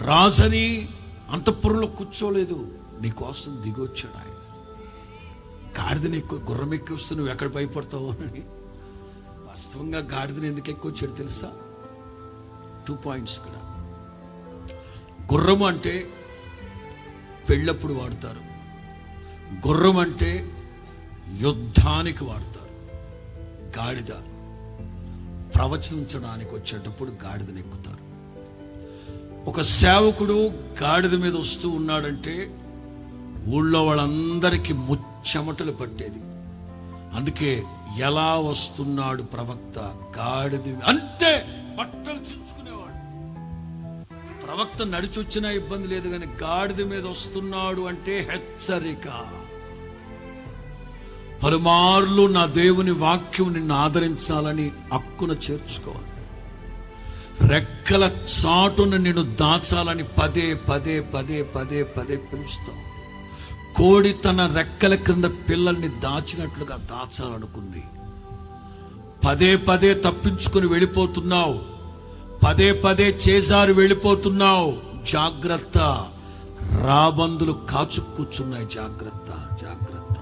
రాజని అంతఃపురంలో కూర్చోలేదు, నీకోసం దిగొచ్చాడు ఆయన. గాడిదని ఎక్కువ గుర్రం ఎక్కి వస్తే నువ్వు ఎక్కడ భయపడతావు అని. వాస్తవంగా గాడిదని ఎందుకు ఎక్కువ వచ్చాడు తెలుసా? 2 పాయింట్స్ ఇక్కడ. గుర్రం అంటే పెళ్ళప్పుడు వాడతారు, గుర్రం అంటే యుద్ధానికి వాడతారు. గాడిద ప్రవచించడానికి వచ్చేటప్పుడు గాడిదని ఎక్కుతారు. ఒక సేవకుడు గాడిద మీద వస్తూ ఉన్నాడంటే ఊళ్ళో వాళ్ళందరికీ ముచ్చెమటలు పట్టేది. అందుకే ఎలా వస్తున్నాడు ప్రవక్త, గాడిద అంటే బట్టలు చించుకునేవాడు. ప్రవక్త నడిచొచ్చినా ఇబ్బంది లేదు, కానీ గాడిద మీద వస్తున్నాడు అంటే హెచ్చరిక. పలుమార్లు నా దేవుని వాక్యం నిన్ను ఆదరించాలని హక్కున చేర్చుకోవాలి. రెక్కల చాటున నిన్ను దాచాలని పదే పదే పదే పదే పదే పిలుస్తావు. కోడి తన రెక్కల క్రింద పిల్లల్ని దాచినట్లుగా దాచాలనుకుంది. పదే పదే తప్పించుకుని వెళ్ళిపోతున్నావు, పదే పదే చేజారి వెళ్ళిపోతున్నావు. జాగ్రత్త, రాబందులు కాచు కూర్చున్నాయి. జాగ్రత్త జాగ్రత్త.